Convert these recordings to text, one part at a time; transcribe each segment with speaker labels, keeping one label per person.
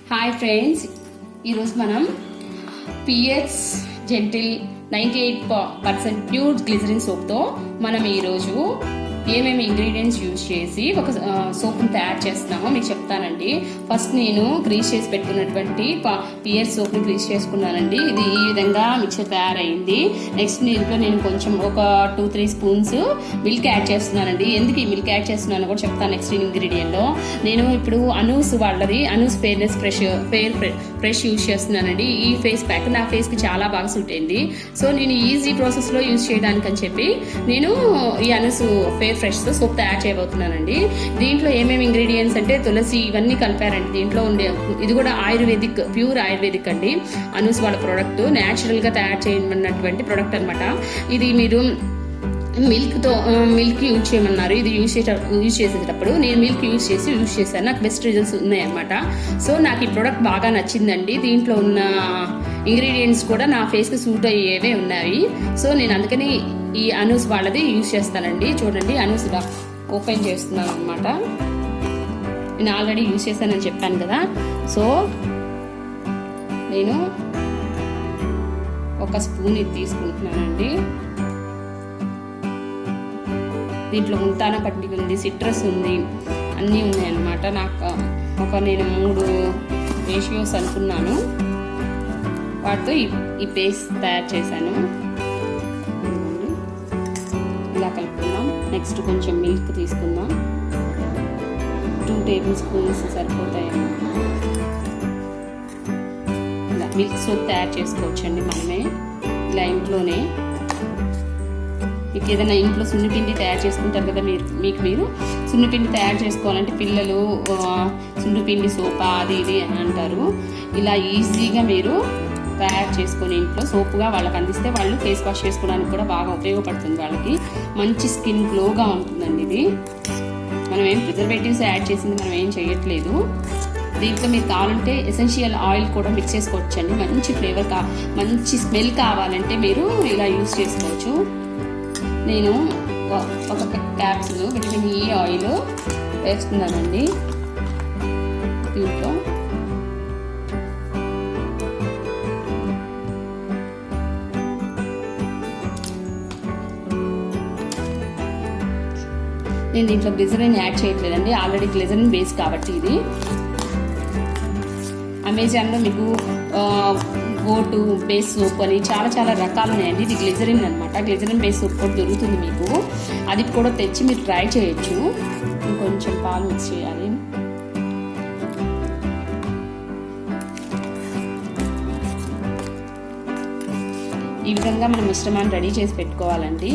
Speaker 1: Hi friends, ఈరోజు మనం PS gentle 98% pure glycerin సోప్తో మనం ఈరోజు ఏమేమి ఇంగ్రీడియంట్స్ యూజ్ చేసి ఒక సోప్ని తయారు చేస్తున్నామో మీకు చెప్తానండి. ఫస్ట్ నేను గ్రీస్ చేసి పెట్టుకున్నటువంటి పియర్ సోప్ని గ్రీస్ చేసుకున్నానండి. ఇది ఈ విధంగా మిక్చర్ తయారైంది. నెక్స్ట్ దీంట్లో నేను కొంచెం ఒక 2-3 స్పూన్స్ మిల్క్ యాడ్ చేస్తున్నానండి. ఎందుకు ఈ మిల్క్ యాడ్ చేస్తున్నాను కూడా చెప్తాను నెక్స్ట్ ఇంగ్రీడియంట్లో. నేను ఇప్పుడు అనూస్ వాళ్ళది అనూస్ ఫెయిర్నెస్ ఫ్రెష్ యూజ్ చేస్తున్నానండి. ఈ ఫేస్ ప్యాక్ నా ఫేస్కి చాలా బాగా సూట్ అయింది. సో నేను ఈజీ ప్రాసెస్లో యూజ్ చేయడానికి అని చెప్పి నేను ఈ అనూస్ ఫ్రెష్ సోప్ తయారు చేయబోతున్నానండి. దీంట్లో ఏమేమి ఇంగ్రీడియంట్స్ అంటే తులసి ఇవన్నీ కలిపారండి. దీంట్లో ఉండే ఇది కూడా ఆయుర్వేదిక్, ప్యూర్ ఆయుర్వేదిక్ అండి. అనూస్ వాళ్ళ ప్రోడక్ట్ న్యాచురల్గా తయారు చేయమన్నటువంటి ప్రోడక్ట్ అనమాట. ఇది మీరు మిల్క్ యూజ్ చేయమన్నారు. ఇది యూజ్ చేసేటప్పుడు నేను మిల్క్ యూజ్ చేశాను. నాకు బెస్ట్ రిజల్ట్స్ ఉన్నాయన్నమాట. సో నాకు ఈ ప్రోడక్ట్ బాగా నచ్చిందండి. దీంట్లో ఉన్న ఇంగ్రీడియంట్స్ కూడా నా ఫేస్కి సూట్ అయ్యేవే ఉన్నాయి. సో నేను అందుకని ఈ అనూస్ వాళ్ళది యూజ్ చేస్తానండి. చూడండి, అనూస్ ఓపెన్ చేస్తున్నాను అనమాట. నేను ఆల్రెడీ యూజ్ చేశానని చెప్పాను కదా. సో నేను ఒక స్పూన్ ఇది తీసుకుంటున్నానండి. దీంట్లో ముంతాన పట్టి ఉంది, సిట్రస్ ఉంది, అన్నీ ఉన్నాయన్నమాట. నాకు నేను 3 రేషియోస్ అనుకున్నాను. వాటితో ఈ పేస్ట్ తయారు చేశాను. ఇలా కలుపుకుందాం. నెక్స్ట్ కొంచెం మిల్క్ తీసుకుందాం. 2 టేబుల్ స్పూన్స్ సరిపోతాయేమో. ఇలా మిల్క్ సోప్ తయారు చేసుకోవచ్చండి మనమే ఇలా ఇంట్లోనే. మీకు ఏదైనా ఇంట్లో సున్నిపిండి తయారు చేసుకుంటారు కదా, మీరు సున్నిపిండి తయారు చేసుకోవాలంటే పిల్లలు సున్నిపిండి సోప్ అది ఇది అని అంటారు. ఇలా ఈజీగా మీరు తయారు చేసుకొని ఇంట్లో సోపుగా వాళ్ళకి అందిస్తే వాళ్ళు ఫేస్ వాష్ చేసుకోవడానికి కూడా బాగా ఉపయోగపడుతుంది. వాళ్ళకి మంచి స్కిన్ గ్లోగా ఉంటుందండి. ఇది మనం ఏం ప్రిజర్వేటివ్స్ యాడ్ చేసింది మనం ఏం చేయట్లేదు. దీంట్లో మీరు కావాలంటే ఎసెన్షియల్ ఆయిల్ కూడా మిక్స్ చేసుకోవచ్చండి. మంచి ఫ్లేవర్ మంచి స్మెల్ కావాలంటే మీరు ఇలా యూస్ చేసుకోవచ్చు. నేను ఒక క్యాప్సూల్ విటమిన్ ఈ ఆయిల్ వేస్తున్నానండి దీంట్లో. నేను దీంట్లో గ్లిజరిన్ యాడ్ చేయట్లేదండి. ఆల్రెడీ గ్లిజరిన్ బేస్ కాబట్టి ఇది. అమెజాన్లో మీకు గోటు బేస్ సోప్ అని చాలా రకాలు ఉన్నాయండి. ఇది గ్లిజరిన్ అనమాట. గ్లిజరిన్ బేస్ సోప్ కూడా దొరుకుతుంది మీకు. అది కూడా తెచ్చి మీరు ట్రై చేయొచ్చు. ఇంకొంచెం పాలు మిక్స్ చేయాలి. ఈ విధంగా మనం మిశ్రమాన్ని రెడీ చేసి పెట్టుకోవాలండి.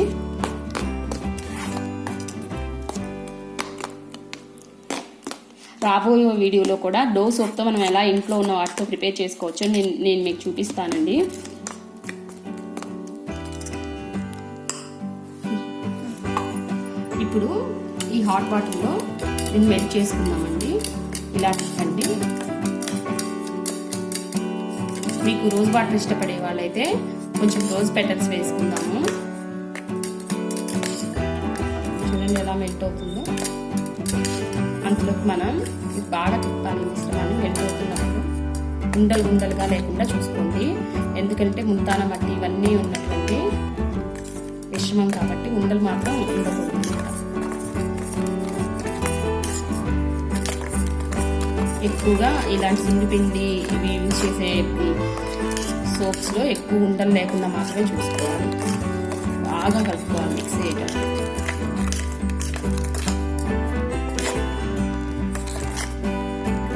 Speaker 1: రాబోయే వీడియోలో కూడా డో సోప్తో మనం ఎలా ఇంట్లో ఉన్న వాటితో ప్రిపేర్ చేసుకోవచ్చు నేను మీకు చూపిస్తానండి. ఇప్పుడు ఈ హాట్ వాటర్లో దీన్ని మెల్ట్ చేసుకుందామండి. ఇలా తిప్పండి. మీకు రోజ్ వాటర్ ఇష్టపడే వాళ్ళైతే కొంచెం రోజ్ పెటల్స్ వేసుకుందాము. చూడండి ఎలా మెల్ట్ అవుతుందో. అందులోకి మనం ఇది బాగా తిప్పాలి. మిశ్రమాన్ని వెళ్ళిపోతున్నప్పుడు ఉండలుగా లేకుండా చూసుకోండి. ఎందుకంటే ముంతాన మట్టి ఇవన్నీ ఉన్నటువంటి మిశ్రమం కాబట్టి ఉండలు మాత్రం ఉండకూడదు. ఎక్కువగా ఇలాంటి సున్నిపిండి ఇవి యూజ్ చేసే సోప్స్లో ఎక్కువ ఉండలు లేకుండా మాత్రమే చూసుకోవాలి. బాగా కలుపుకోవాలి మిక్స్ చేయడానికి.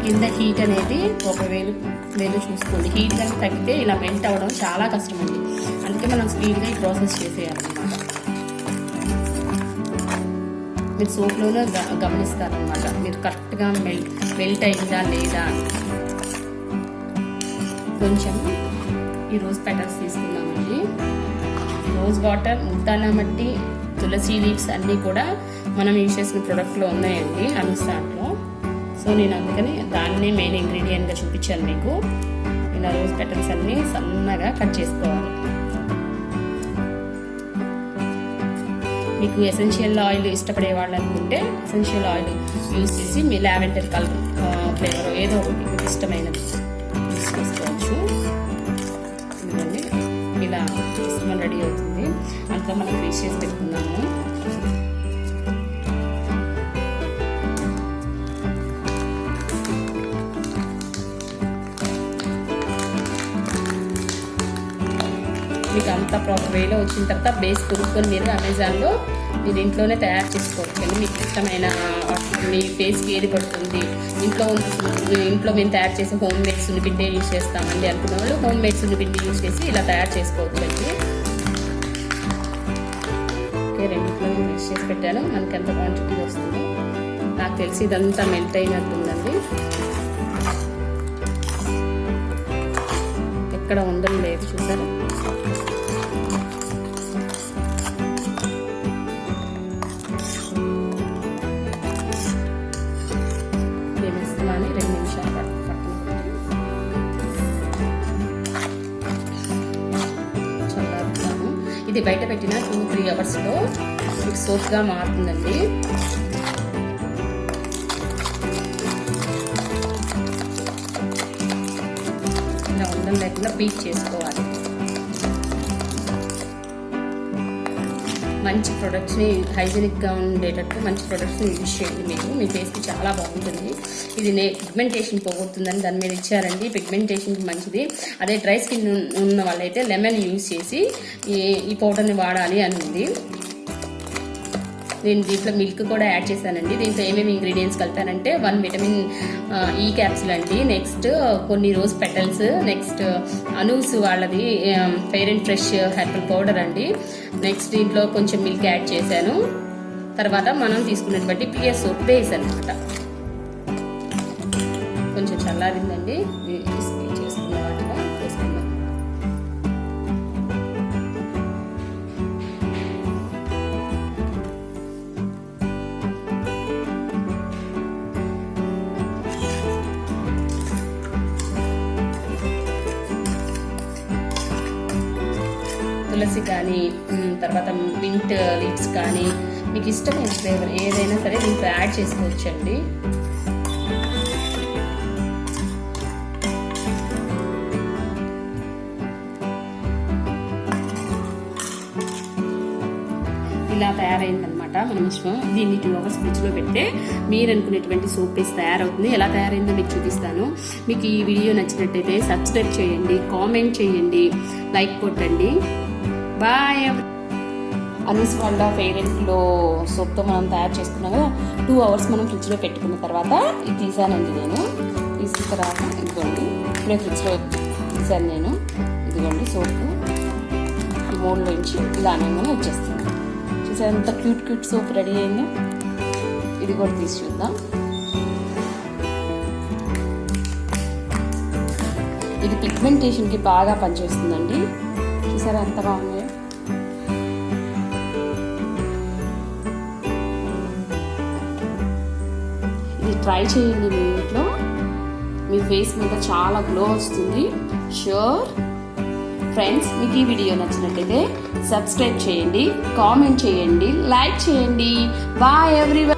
Speaker 1: కింద హీట్ అనేది ఒక వేలు చూసుకోండి. హీట్ కనుక తగ్గితే ఇలా మెల్ట్ అవ్వడం చాలా కష్టం అండి. అందుకే మనం స్పీడ్గా ఈ ప్రాసెస్ చేసేయాలన్నమాట. మీరు సోప్లోనే గమనిస్తారనమాట మీరు కరెక్ట్గా మెల్ట్ అయిందా లేదా అని. కొంచెం ఈ రోజ్ పెటల్స్ తీసుకున్నామండి. రోజ్ వాటర్, ముల్తానా మట్టి, తులసి లీవ్స్ అన్నీ కూడా మనం యూజ్ చేసిన ప్రోడక్ట్లో ఉన్నాయండి అనూస్ దాంట్లో. సో నేను అందుకని దాన్నే మెయిన్ ఇంగ్రీడియంట్గా చూపించాను మీకు. ఇలా రోజ్ పెటల్స్ అన్నీ సన్నగా కట్ చేసుకోవాలి. మీకు ఎసెన్షియల్ ఆయిల్ ఇష్టపడే వాళ్ళు అనుకుంటే ఎసెన్షియల్ ఆయిల్ యూస్ చేసి మీ లావెండర్ కలర్ ఫ్లేవర్ ఏదో ఒకటి మీకు ఇష్టమైనది తీసుకోవచ్చు. ఇదిగోండి ఇలా మిశ్రమం రెడీ అవుతుంది. అంతా మనం గ్రీస్ చేసి పెట్టుకున్నాము. మీకు అంతా ప్రాపర్ వేలో వచ్చిన తర్వాత బేస్ కొనుక్కొని మీరు అమెజాన్లో మీరు ఇంట్లోనే తయారు చేసుకోవచ్చు. మీకు ఇష్టమైన మీ ఫేస్కి ఏది పడుతుంది, ఇంట్లో మేము తయారు చేసే హోమ్ మేడ్ సున్నిపిండి యూజ్ చేస్తామండి అనుకున్న వాళ్ళు హోమ్ మేడ్ సున్నిపిండి యూజ్ చేసి ఇలా తయారు చేసుకోవచ్చు అండి. ఓకే, రెండింటిలో నేను యూజ్ చేసి పెట్టాను. మనకి ఎంత క్వాంటిటీ వస్తుంది నాకు తెలిసి ఇదంతా మెల్ట్ అయినట్టుందండి. ఎక్కడ ఉండడం లేదు, చూసారా? మిశ్రమాన్ని 2 నిమిషాలు పక్కన చల్లారుతాను. ఇది బయట పెట్టిన 2-3 అవర్స్లో మీకు సోప్గా మారుతుందండి. ఇలా ఉండడం లేకుండా బీట్ చేసుకోవాలి. మంచి ప్రొడక్ట్స్ని హైజీనిక్గా ఉండేటట్టు మంచి ప్రొడక్ట్స్ని యూజ్ చేయండి. మీ ఫేస్కి చాలా బాగుంటుంది. ఇది పిగ్మెంటేషన్ పోగొడుతుందని దాని మీద ఇచ్చారండి. పిగ్మెంటేషన్కి మంచిది. అదే డ్రై స్కిన్ ఉన్న వాళ్ళైతే లెమన్ యూజ్ చేసి ఈ పౌడర్ని వాడాలి అని ఉంది. నేను దీంట్లో మిల్క్ కూడా యాడ్ చేశానండి. దీంట్లో ఏమేమి ఇంగ్రీడియంట్స్ కలిపానంటే 1 విటమిన్ ఈ క్యాప్సూల్ అండి, నెక్స్ట్ కొన్ని రోజ్ పెటల్స్, నెక్స్ట్ అనూస్ వాళ్ళది fair and fresh herbal powder అండి. నెక్స్ట్ దీంట్లో కొంచెం మిల్క్ యాడ్ చేశాను. తర్వాత మనం తీసుకున్నటువంటి పిఎస్ సోప్ బేస్ అనమాట. కొంచెం చల్లారిందండి, చేసుకున్న వాటిగా వేసుకుందాం. తులసి కానీ తర్వాత మింట్ లీవ్స్ కానీ మీకు ఇష్టమైన ఫ్లేవర్ ఏదైనా సరే దీంట్లో యాడ్ చేసుకోవచ్చండి. ఇలా తయారైందనమాట మన మిశ్రమం. దీన్ని 2 అవర్స్ ఫ్రిడ్జ్లో పెడితే మీరు అనుకునేటువంటి సోప్ పేస్ట్ తయారవుతుంది. ఎలా తయారైందో మీకు చూపిస్తాను. మీకు ఈ వీడియో నచ్చినట్టయితే సబ్స్క్రైబ్ చేయండి, కామెంట్ చేయండి, లైక్ కొట్టండి. బాయ్. అనూస్ వాళ్ళ ఫెయిర్ అండ్ గ్లో సోప్తో మనం తయారు చేసుకున్నాం కదా, 2 అవర్స్ మనం ఫ్రిడ్జ్లో పెట్టుకున్న తర్వాత ఇది తీసానండి. నేను తీసిన తర్వాత ఇదిగోండి ఇప్పుడే ఫ్రిడ్జ్లో తీసాను నేను. ఇదిగోండి సోప్ ఈ మోడ్లో నుంచి ఇలా అనగానే వచ్చేస్తాను. చూసారు ఎంత క్యూట్ సోప్ రెడీ అయిందో. ఇది కూడా తీసి చూద్దాం. ఇది పిగ్మెంటేషన్కి బాగా పనిచేస్తుందండి. చూసారా ఎంత బాగుంది. ఇది ట్రై చేయండి మీ ఇంట్లో. మీ ఫేస్ మీద చాలా గ్లో వస్తుంది. ష్యూర్ ఫ్రెండ్స్, మీకు ఈ వీడియో నచ్చినట్లయితే సబ్స్క్రైబ్ చేయండి, కామెంట్ చేయండి, లైక్ చేయండి. Bye everyone.